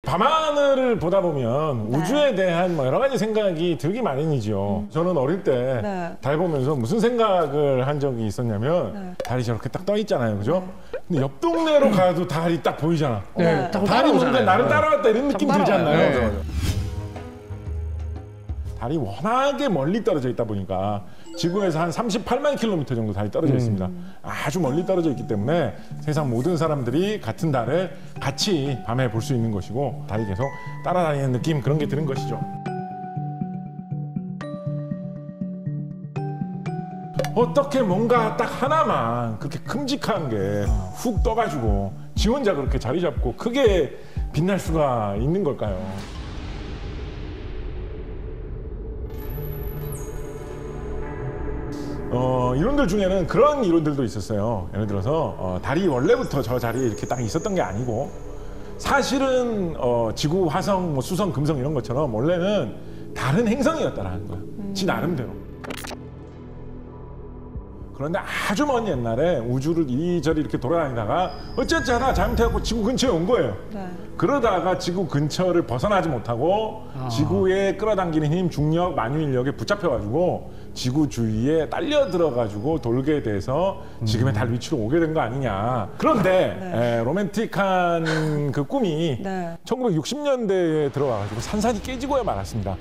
밤하늘을 보다 보면 우주에 대한 뭐 여러 가지 생각이 들기 마련이죠. 저는 어릴 때 달 보면서 무슨 생각을 한 적이 있었냐면 달이 저렇게 딱 떠 있잖아요, 그죠? 근데 옆 동네로 가도 달이 딱 보이잖아. 달이 뭔가 나를 따라왔다 이런 느낌 들지 않나요? 달이 워낙에 멀리 떨어져 있다 보니까 지구에서 한 38만 킬로미터 정도 달이 떨어져 있습니다. 아주 멀리 떨어져 있기 때문에 세상 모든 사람들이 같은 달을 같이 밤에 볼 수 있는 것이고 달이 계속 따라다니는 느낌 그런 게 드는 것이죠. 어떻게 뭔가 딱 하나만 그렇게 큼직한 게 훅 떠가지고 지 혼자 그렇게 자리 잡고 크게 빛날 수가 있는 걸까요? 이론들 중에는 그런 이론들도 있었어요. 예를 들어서 달이 원래부터 저 자리에 이렇게 딱 있었던 게 아니고 사실은 지구, 화성, 뭐 수성, 금성 이런 것처럼 원래는 다른 행성이었다라는 거예요. 지 나름대로. 그런데 아주 먼 옛날에 우주를 이리저리 이렇게 돌아다니다가 어쨌지 하다 잘못해갖고 지구 근처에 온 거예요. 그러다가 지구 근처를 벗어나지 못하고 지구에 끌어당기는 힘, 중력, 만유인력에 붙잡혀가지고 지구 주위에 딸려 들어가지고 돌게 돼서 지금의 달 위치로 오게 된 거 아니냐. 그런데 로맨틱한 그 꿈이 1960년대에 들어와가지고 산산이 깨지고야 말았습니다.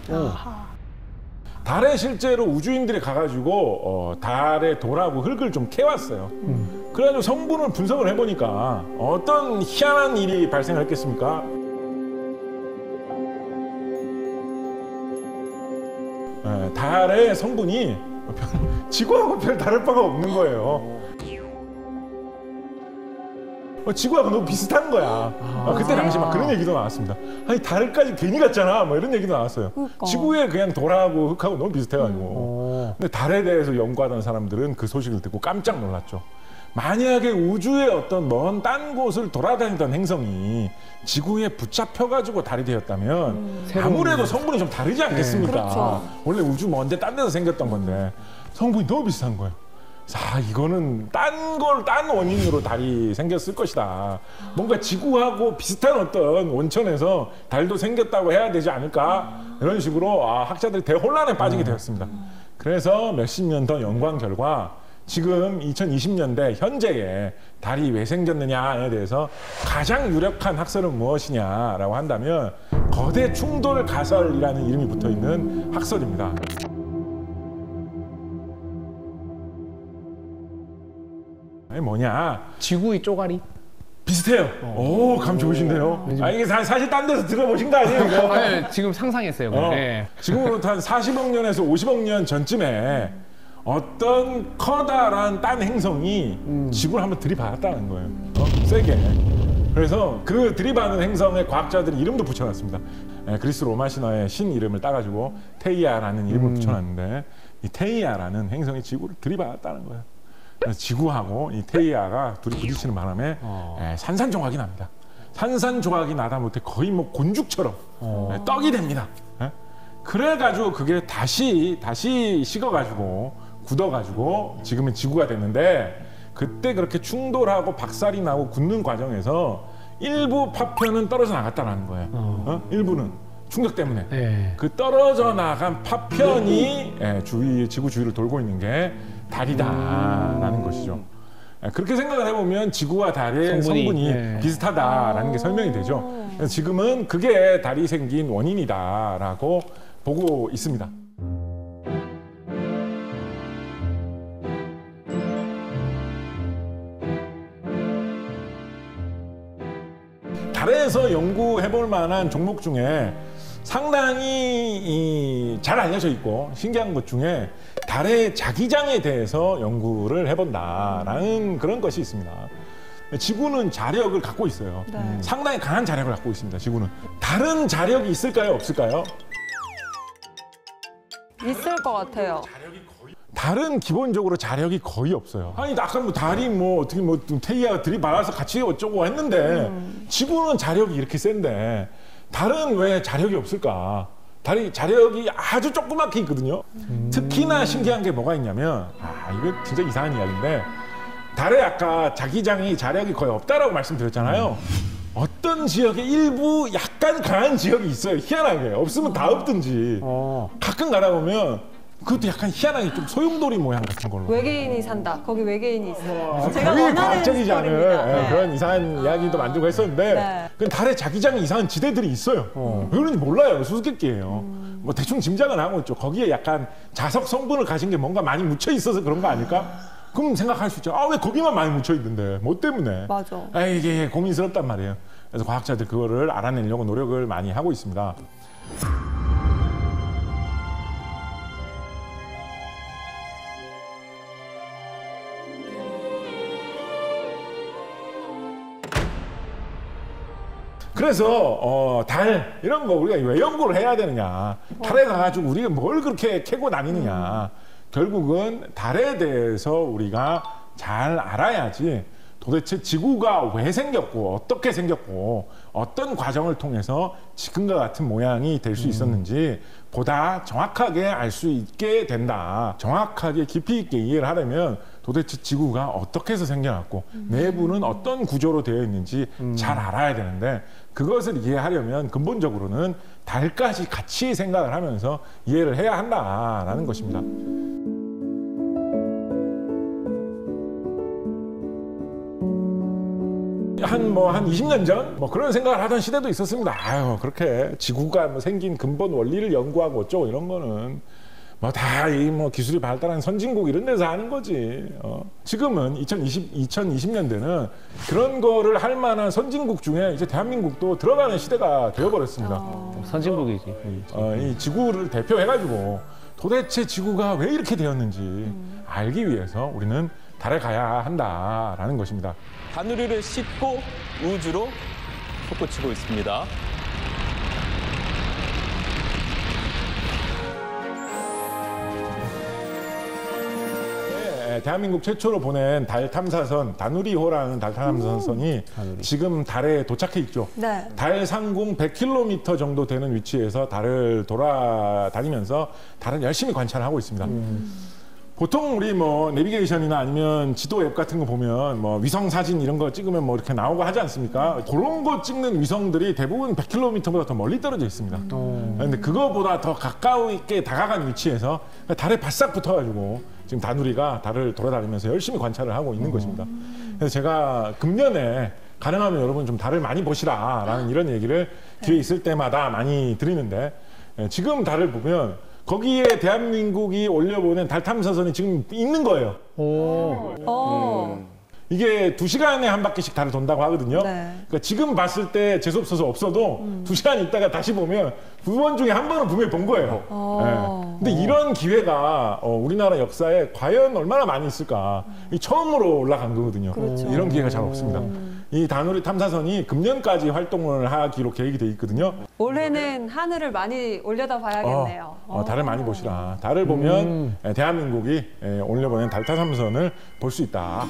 달에 실제로 우주인들이 가가지고 달의 돌하고 흙을 좀 캐왔어요. 그래가지고 성분을 분석을 해보니까 어떤 희한한 일이 발생했겠습니까? 달의 성분이 지구하고 별 다를 바가 없는 거예요. 지구하고 너무 비슷한 거야. 그때 당시 막 그런 얘기도 나왔습니다. 아니 달까지 괜히 갔잖아 뭐 이런 얘기도 나왔어요. 지구에 그냥 돌하고 흙하고 너무 비슷해가지고. 근데 달에 대해서 연구하던 사람들은 그 소식을 듣고 깜짝 놀랐죠. 만약에 우주의 어떤 먼 딴 곳을 돌아다니던 행성이 지구에 붙잡혀가지고 달이 되었다면 아무래도 성분이 좀 다르지 않겠습니까? 그렇죠. 원래 우주 먼데 딴 데서 생겼던 건데 성분이 너무 비슷한 거예요. 자, 이거는 딴 원인으로 달이 생겼을 것이다. 뭔가 지구하고 비슷한 어떤 원천에서 달도 생겼다고 해야 되지 않을까? 이런 식으로 학자들이 대혼란에 빠지게 되었습니다. 그래서 몇십 년 더 연구한 결과 지금 2020년대 현재에 달이 왜 생겼느냐에 대해서 가장 유력한 학설은 무엇이냐라고 한다면 거대 충돌 가설이라는 이름이 붙어있는 학설입니다. 뭐냐? 지구의 쪼가리? 비슷해요. 오, 감 좋으신데요. 이게 사실 딴 데서 들어보신 거 아니에요? 이거? 아니, 지금 상상했어요. 지금으로부터 한 40억 년에서 50억 년 전쯤에 어떤 커다란 딴 행성이 지구를 한번 들이받았다는 거예요. 세게. 그래서 그 들이받은 행성의 과학자들이 이름도 붙여놨습니다. 그리스 로마 신화의 신 이름을 따가지고 테이아라는 이름을 붙여놨는데 이 테이아라는 행성이 지구를 들이받았다는 거예요. 그래서 지구하고 이 테이아가 둘이 부딪히는 바람에 산산조각이 납니다. 산산조각이 나다 못해 거의 뭐 곤죽처럼 떡이 됩니다. 그래가지고 그게 다시 식어가지고 굳어가지고 지금은 지구가 됐는데 그때 그렇게 충돌하고 박살이 나고 굳는 과정에서 일부 파편은 떨어져 나갔다는 거예요. 일부는 충격 때문에 그 떨어져 나간 파편이 지구 주위를 돌고 있는 게 달이다라는 것이죠. 그렇게 생각을 해보면 지구와 달의 성분이 비슷하다라는 게 설명이 되죠. 그래서 지금은 그게 달이 생긴 원인이다라고 보고 있습니다. 달에서 연구해볼 만한 종목 중에 상당히 잘 알려져 있고 신기한 것 중에 달의 자기장에 대해서 연구를 해본다라는 그런 것이 있습니다. 지구는 자력을 갖고 있어요. 상당히 강한 자력을 갖고 있습니다. 지구는. 다른 자력이 있을까요? 없을까요? 있을 것 같아요. 달은 기본적으로 자력이 거의 없어요. 아니 아까 뭐 달이 뭐 어떻게 뭐 테이아가 들이받아서 같이 어쩌고 했는데 지구는 자력이 이렇게 센데 달은 왜 자력이 없을까? 달이 자력이 아주 조그맣게 있거든요. 특히나 신기한 게 뭐가 있냐면 이거 진짜 이상한 이야기인데 달에 아까 자기장이 자력이 거의 없다라고 말씀드렸잖아요. 어떤 지역에 일부 약간 강한 지역이 있어요. 희한하게. 없으면 다 없든지. 가끔 가다 보면 그것도 약간 희한하게 좀 소용돌이 모양 같은 걸로. 외계인이 산다. 거기 외계인이 있어요. 제가 거의 원하는 과학적이지 않은 스토리입니다. 네. 그런 이상한 이야기도 만들고 했었는데 네. 그 달에 자기장이 이상한 지대들이 있어요. 왜 그런지 몰라요. 수수께끼예요. 뭐 대충 짐작은 하고 있죠. 거기에 약간 자석 성분을 가진 게 뭔가 많이 묻혀 있어서 그런 거 아닐까? 그럼 생각할 수 있죠. 아, 왜 거기만 많이 묻혀 있는데? 뭐 때문에? 맞아. 아, 이게 고민스럽단 말이에요. 그래서 과학자들 그거를 알아내려고 노력을 많이 하고 있습니다. 그래서 달 이런 거 우리가 왜 연구를 해야 되느냐? 달에 가가지고 우리가 뭘 그렇게 캐고 다니느냐? 결국은 달에 대해서 우리가 잘 알아야지 도대체 지구가 왜 생겼고 어떻게 생겼고 어떤 과정을 통해서 지금과 같은 모양이 될 수 있었는지 보다 정확하게 알 수 있게 된다. 정확하게 깊이 있게 이해를 하려면 도대체 지구가 어떻게 해서 생겨났고 내부는 어떤 구조로 되어 있는지 잘 알아야 되는데 그것을 이해하려면 근본적으로는 달까지 같이 생각을 하면서 이해를 해야 한다라는 것입니다. 한 20년 전 그런 생각을 하던 시대도 있었습니다. 아유, 그렇게 지구가 생긴 근본 원리를 연구하고 어쩌고 이런 거는 다 이 기술이 발달한 선진국 이런 데서 하는 거지. 지금은 2020년대는 그런 거를 할 만한 선진국 중에 이제 대한민국도 들어가는 시대가 되어버렸습니다. 선진국이지. 이 지구를 대표해가지고 도대체 지구가 왜 이렇게 되었는지 알기 위해서 우리는 달에 가야 한다라는 것입니다. 다누리를 싣고 우주로 솟구치고 있습니다. 대한민국 최초로 보낸 달 탐사선 다누리호라는 달 탐사선이 지금 달에 도착해 있죠. 네. 달 상공 100km 정도 되는 위치에서 달을 돌아다니면서 달을 열심히 관찰하고 있습니다. 보통 우리 내비게이션이나 아니면 지도 앱 같은 거 보면 위성 사진 이런 거 찍으면 이렇게 나오고 하지 않습니까? 그런 거 찍는 위성들이 대부분 100km보다 더 멀리 떨어져 있습니다. 근데 그거보다 더 가까이게 다가간 위치에서 달에 바싹 붙어가지고 지금 다누리가 달을 돌아다니면서 열심히 관찰을 하고 있는 것입니다. 그래서 제가 금년에 가능하면 여러분 좀 달을 많이 보시라라는 이런 얘기를 기회 있을 때마다 많이 드리는데 지금 달을 보면 거기에 대한민국이 올려보낸 달 탐사선이 지금 있는 거예요. 이게 2시간에 한 바퀴씩 달을 돈다고 하거든요. 네. 그러니까 지금 봤을 때 재수없어서 없어도 2시간 있다가 다시 보면 2번 중에 한 번은 분명히 본 거예요. 근데 이런 기회가 우리나라 역사에 과연 얼마나 많이 있을까. 이 처음으로 올라간 거거든요. 그렇죠. 이런 기회가 잘 없습니다. 이 다누리 탐사선이 금년까지 활동을 하기로 계획이 돼 있거든요. 올해는 하늘을 많이 올려다 봐야겠네요. 달을 많이 보시라. 달을 보면 대한민국이 올려보낸 달 탐사선을 볼 수 있다.